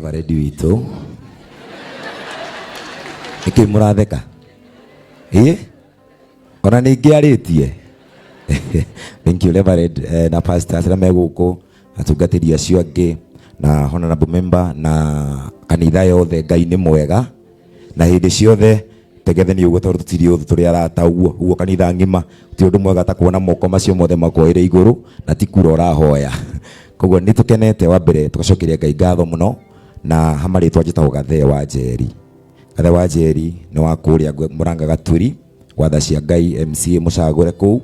Reverend witũ nĩkĩ mũratheka ona nĩngĩarĩtie. Thank you Reverend na pastors na megũkũ atungatĩri acio angĩ na honorable member na kanitha yothe. Ngai nĩ mwega na hĩndĩ ciothe tegetheni ũguo tondũ tũtirĩ ũthũ tũrĩ arata ũguo kanitha ng'ima ti ũndũ mwega ta kuona moko macio mothe makoire igũrũ na ti kura ũrahoya. Koguo nĩ tũkenete wa mbere tũgacokeria Ngai ngatho mũno na hamarĩtwa njĩtagwo Gathee wa Njeri. Gathee wa Njeri nĩ wa kũrĩa Mũranga Gaturi watha cia Ngai MCA mũcagũre kũu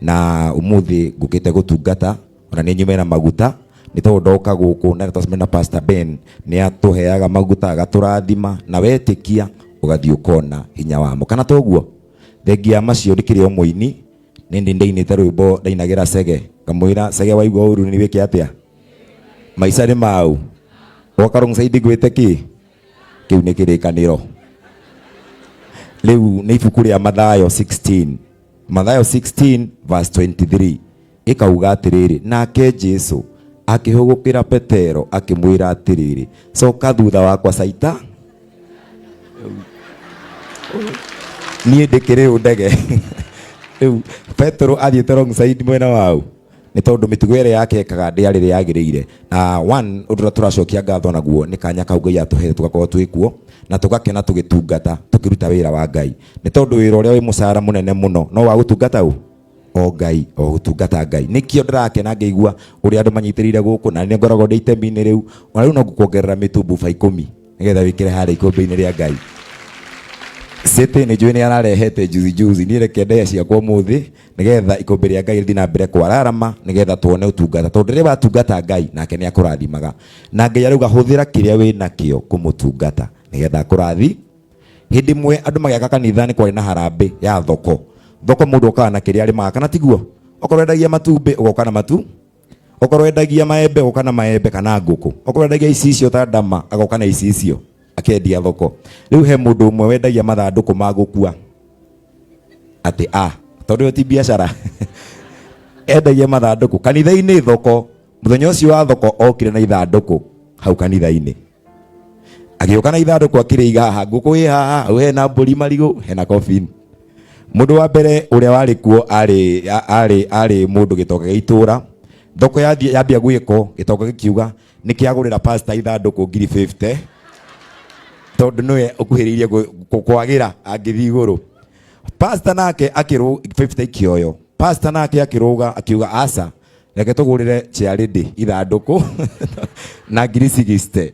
na umuthi ngũkĩte gũtungata ona nĩ nyume na maguta nĩ tondũ ndoka gũkũ na tũcemania na Pastor Ben nĩ atũheaga maguta agatũrathima na wetĩkia ũgathiĩ ũkona hinya wamo kana toguo. Thengia macio ndikĩrĩ o mũini nĩ ndĩinĩte rwĩmbo ndainagĩra Sege ngamwĩra Sege waigua ũru nĩ wĩke atĩa maica nĩ mau woka alongside gwĩte kĩ kĩu nĩ kĩrĩkanĩro. Rĩu nĩ ibuku rĩa Mathayo 16 Mathayo 16 verse 23 ĩkauga atĩrĩrĩ nake Jesũ akĩhũgũkĩra Petero akĩmwĩra atĩrĩrĩ coka thutha wakwa Saita. Niĩ ndĩkĩrĩ ũndege. Rĩu Petero athiĩte wrong side mwena wao nĩ tondũ mĩtugo ĩrĩa yake ekaga ndĩarĩ yagĩrĩire. Na one ũndũ tũracokia ngatho naguo nĩ kanya kau Ngai atũhete tũgakorwo twĩkuo na tũgakena tũgĩtungata tũkĩruta wĩra wa Ngai. Nĩ tondũ wĩra ũrĩa wĩ mũcara mũnene mũno no wa gũtungata o Ngai o gũtungata Ngai. Nĩkĩo ndĩrakena ngĩigua ũrĩa andũ manyitĩrĩire gũkũ na nĩ ngoragwo ndĩ itemi-inĩ rĩu ona rĩu no ngũkuongerera mĩtumbuba 10 nĩgetha wĩkĩre harĩa ikũmbĩ-inĩ rĩa Ngai. Sete nĩ njũĩ nĩ ararehete juzi niĩ reke ndehe ciakwa ũmũthĩ nĩgetha ikũmbĩ rĩa Ngai rĩthiĩ na mbere kwararama nĩgetha tuone ũtungata tondũ rĩrĩa watungata Ngai nake nĩ akũrathimaga na Ngai arauga hũthĩra kĩrĩa wĩ nakĩo kũmũtungata nĩgetha akũrathi. Hĩndĩ ĩmwe andũ magĩaka kanitha nĩ kwarĩ na harambĩ ya thoko mũndũ okaga na kĩrĩa arĩmaga kana tiguo. Okorwo endagia matumbĩ ũgoka na matu, okorwo endagia maembe ũgoka na maembe kana ngũkũ, okorwo endagia icicio ta ndama agoka na icicio akendia thoko. Rĩu he mũndũ ũmwe wendagia mathandũkũ ma gũkua atĩ tondũ yo ti biacara endagia mathandũkũ kanitha-inĩ thoko. Mũthenya ũcio wa thoko okire na ithandũkũ hau kanitha-inĩ agĩũka na ithandũkũ akĩrĩiga haha ngũkũ ĩ haha hena mbũri marigũ hena coffin. Mũndũ wa mbere ũrĩa warĩ kuo arĩ mũndũ gĩtoka gĩa itũra. Thoko yambia gwĩko gĩtoka gĩkiuga nĩ kĩagũrĩra pastor ithandũkũ 50 tondũ nĩwe ũkuhĩrĩirie kwagĩra angĩthiĩ igũrũ. Pastor nake akĩrũ 50 kĩoyo. Pastor nake akĩrũga akiuga aca reke tũgũrĩre charity ithandũkũ na 60.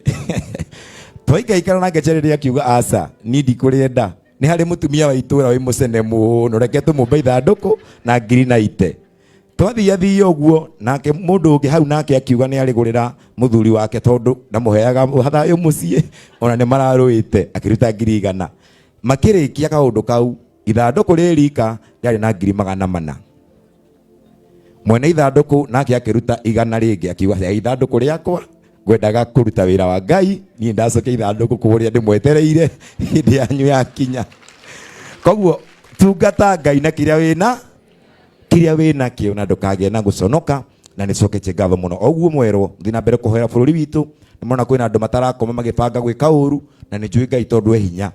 Twaikaikara nake charity akiuga aca niĩ ndikũrĩenda nĩ harĩ mũtumia wa itũra wĩ mũcene mũno reke tũmũmbe ithandũkũ na 90. Twathiĩ ũguo nake mũndũ ũngĩ hau nake akiuga nĩ arĩgũrĩra mũthuri wake tondũ ndamũheaga thayũ mũciĩ ona nĩ mararũĩte akĩruta 100. Makĩrĩkia kaũndũ kau ithandũkũ rĩrika rĩarĩ na 400. Mwene ithandũkũ nake akĩruta 100 rĩngĩ akiuga ithandũkũ rĩakwa ngwendaga kũruta wĩra wa Ngai niĩ ndacokia ithandũkũ kũrĩa ndĩmwetereire hĩndĩ yanyu yakinya. Koguo tungata Ngai na kĩrĩa wĩna kĩo na ndũkagĩe na gũconoka na nĩ coketie ngatho mũno. Oguo mwerwo thiĩ na mbere kũhoera bũrũri witũ. Nĩ mona kwĩna andũ matarakoma magĩbanga gwĩka ũru na nĩ njũĩ Ngai tondũ hinya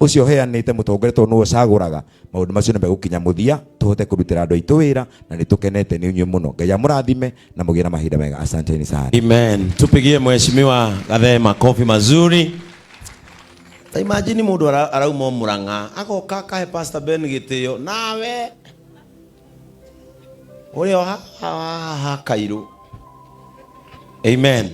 ũcio heanĩte mũtongoria tondũ nĩwe ũcagũraga maũndũ macio nĩ megũkinya mũthia tũhote kũrutĩra andũ aitũ wĩra na nĩ tũkenete nĩ inyuĩ mũno. Ngai amũrathime na mũgĩe na mahinda mega. Asanteni sana. Amen. Tupigie mheshimiwa Gathee makofi mazuri. Ta imagine mũndũ arauma Mũrang'a agoka akahe Pastor Ben gĩtĩo nawe ũrĩa haha Kairũ. Amen.